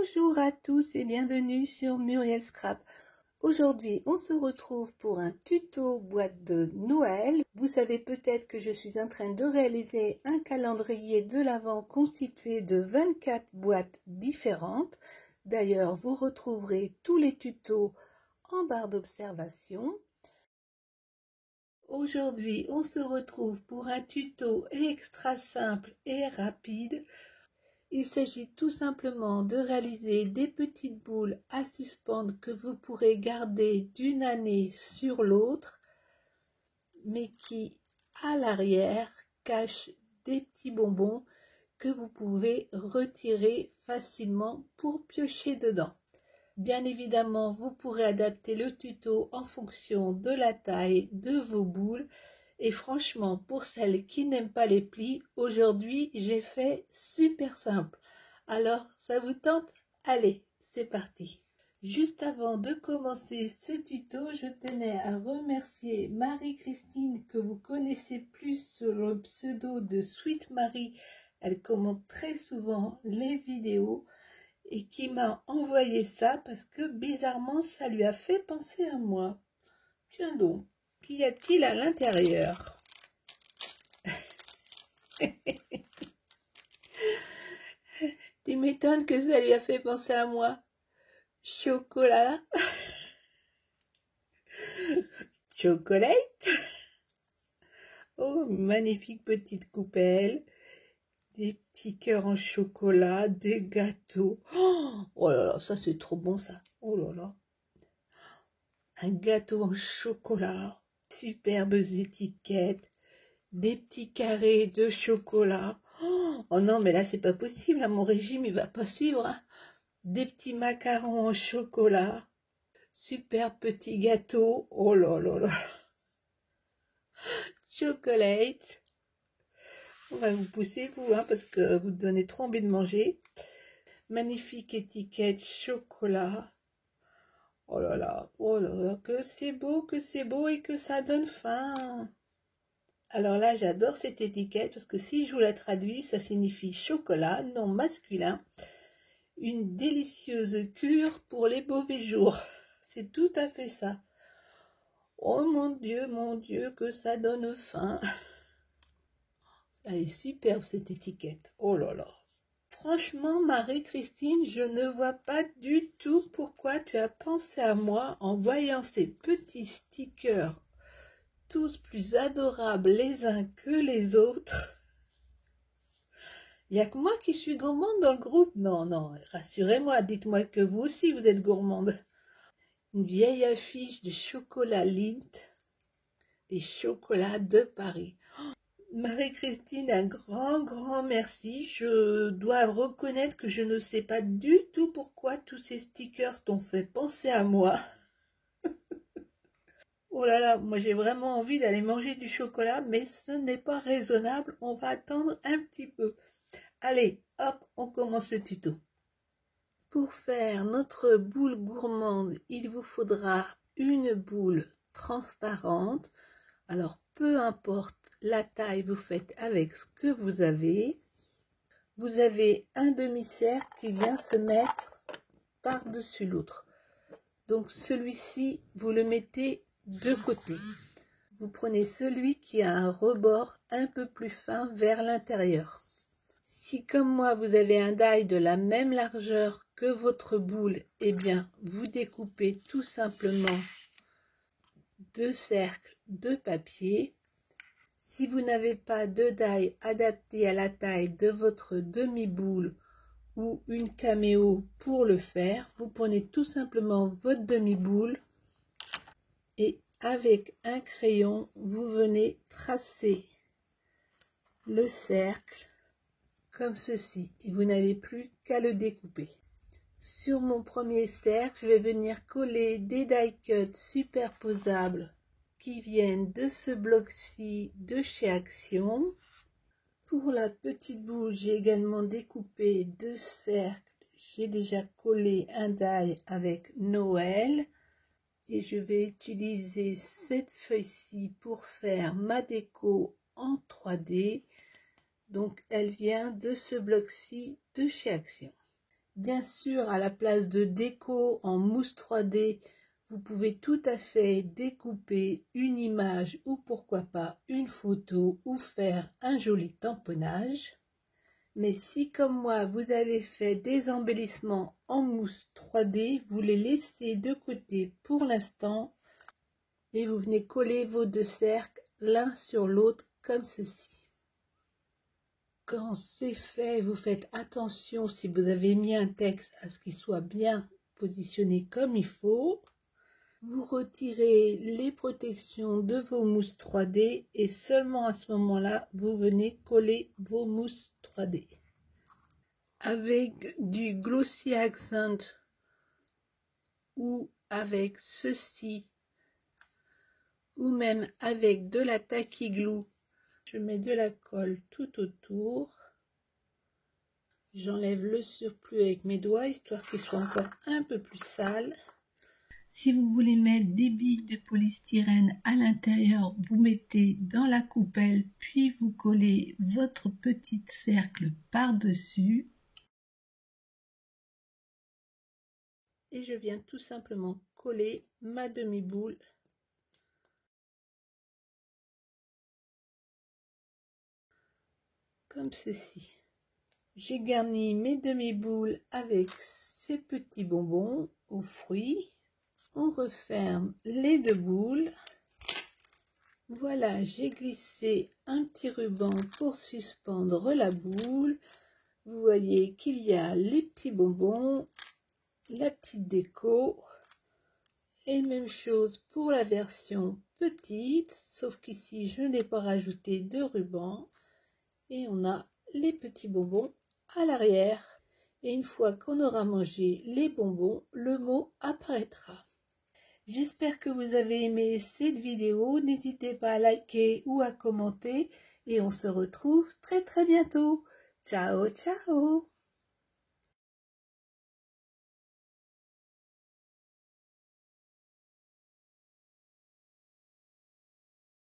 Bonjour à tous et bienvenue sur Muriel Scrap. Aujourd'hui, on se retrouve pour un tuto boîte de Noël. Vous savez peut-être que je suis en train de réaliser un calendrier de l'Avent constitué de 24 boîtes différentes. D'ailleurs, vous retrouverez tous les tutos en barre d'observation. Aujourd'hui, on se retrouve pour un tuto extra simple et rapide. Il s'agit tout simplement de réaliser des petites boules à suspendre que vous pourrez garder d'une année sur l'autre, mais qui, à l'arrière, cachent des petits bonbons que vous pouvez retirer facilement pour piocher dedans. Bien évidemment, vous pourrez adapter le tuto en fonction de la taille de vos boules. Et franchement, pour celles qui n'aiment pas les plis, aujourd'hui, j'ai fait super simple. Alors, ça vous tente? Allez, c'est parti! Juste avant de commencer ce tuto, je tenais à remercier Marie-Christine, que vous connaissez plus sur le pseudo de Sweet Marie. Elle commente très souvent les vidéos et qui m'a envoyé ça parce que bizarrement, ça lui a fait penser à moi. Tiens donc. Qu'y a-t-il à l'intérieur? Tu m'étonnes que ça lui a fait penser à moi. Chocolat. Chocolate. Oh, magnifique petite coupelle. Des petits cœurs en chocolat, des gâteaux. Oh là là, ça c'est trop bon ça. Oh là là. Un gâteau en chocolat. Superbes étiquettes. Des petits carrés de chocolat. Oh non, mais là, c'est pas possible. Là, mon régime, il va pas suivre. Hein. Des petits macarons en chocolat. Super petits gâteaux. Oh là là là. Chocolate. On va vous pousser, vous, hein, parce que vous donnez trop envie de manger. Magnifique étiquette chocolat. Oh là là, que c'est beau et que ça donne faim. Alors là, j'adore cette étiquette parce que si je vous la traduis, ça signifie chocolat, nom masculin, une délicieuse cure pour les mauvais jours. C'est tout à fait ça. Oh mon Dieu, que ça donne faim. Elle est superbe cette étiquette. Oh là là. Franchement, Marie-Christine, je ne vois pas du tout pourquoi tu as pensé à moi en voyant ces petits stickers, tous plus adorables les uns que les autres. Il n'y a que moi qui suis gourmande dans le groupe. Non, non, rassurez-moi, dites-moi que vous aussi vous êtes gourmande. Une vieille affiche de chocolat Lindt, des chocolats de Paris. Marie-Christine, un grand merci. Je dois reconnaître que je ne sais pas du tout pourquoi tous ces stickers t'ont fait penser à moi. Oh là là, moi j'ai vraiment envie d'aller manger du chocolat, mais ce n'est pas raisonnable. On va attendre un petit peu. Allez, hop, on commence le tuto. Pour faire notre boule gourmande, il vous faudra une boule transparente. Alors, peu importe la taille, vous faites avec ce que vous avez. Vous avez un demi-cercle qui vient se mettre par-dessus l'autre. Donc, celui-ci, vous le mettez de côté. Vous prenez celui qui a un rebord un peu plus fin vers l'intérieur. Si, comme moi, vous avez un die de la même largeur que votre boule, eh bien, vous découpez tout simplement deux cercles de papier. Si vous n'avez pas de die adapté à la taille de votre demi-boule ou une caméo pour le faire, vous prenez tout simplement votre demi-boule et avec un crayon, vous venez tracer le cercle comme ceci et vous n'avez plus qu'à le découper. Sur mon premier cercle, je vais venir coller des die cuts superposables qui viennent de ce bloc-ci de chez Action. Pour la petite boule, j'ai également découpé deux cercles. J'ai déjà collé un die avec Noël. Et je vais utiliser cette feuille-ci pour faire ma déco en 3D. Donc, elle vient de ce bloc-ci de chez Action. Bien sûr, à la place de déco en mousse 3D, vous pouvez tout à fait découper une image ou pourquoi pas une photo ou faire un joli tamponnage. Mais si comme moi vous avez fait des embellissements en mousse 3D, vous les laissez de côté pour l'instant et vous venez coller vos deux cercles l'un sur l'autre comme ceci. Quand c'est fait, vous faites attention, si vous avez mis un texte, à ce qu'il soit bien positionné comme il faut. Vous retirez les protections de vos mousses 3D et seulement à ce moment-là, vous venez coller vos mousses 3D. Avec du Glossy Accent ou avec ceci, ou même avec de la Tacky Glue, je mets de la colle tout autour. J'enlève le surplus avec mes doigts, histoire qu'il soit encore un peu plus sale. Si vous voulez mettre des billes de polystyrène à l'intérieur, vous mettez dans la coupelle, puis vous collez votre petit cercle par-dessus. Et je viens tout simplement coller ma demi-boule comme ceci. J'ai garni mes demi-boules avec ces petits bonbons aux fruits. On referme les deux boules. Voilà, j'ai glissé un petit ruban pour suspendre la boule. Vous voyez qu'il y a les petits bonbons, la petite déco. Et même chose pour la version petite, sauf qu'ici je n'ai pas rajouté de ruban. Et on a les petits bonbons à l'arrière. Et une fois qu'on aura mangé les bonbons, le mot apparaîtra. J'espère que vous avez aimé cette vidéo. N'hésitez pas à liker ou à commenter. Et on se retrouve très bientôt. Ciao, ciao!